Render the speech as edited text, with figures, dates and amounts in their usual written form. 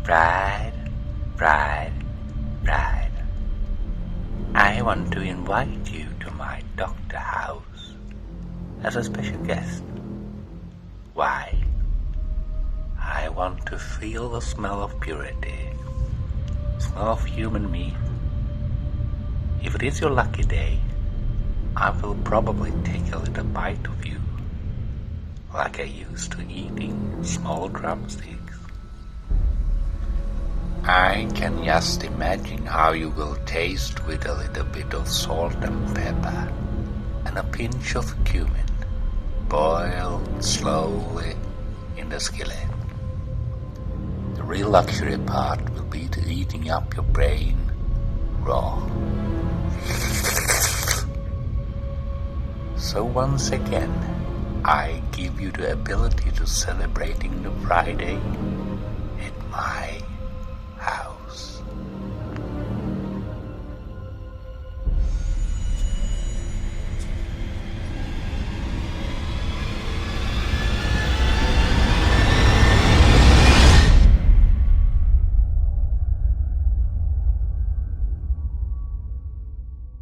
Bride, bride, bride, I want to invite you to my doctor house as a special guest. Why? I want to feel the smell of purity, smell of human meat. If it is your lucky day, I will probably take a little bite of you, like I used to eating small drumsticks. I can just imagine how you will taste with a little bit of salt and pepper and a pinch of cumin, boiled slowly in the skillet. The real luxury part will be to eating up your brain raw. So once again, I give you the ability to celebrating the Friday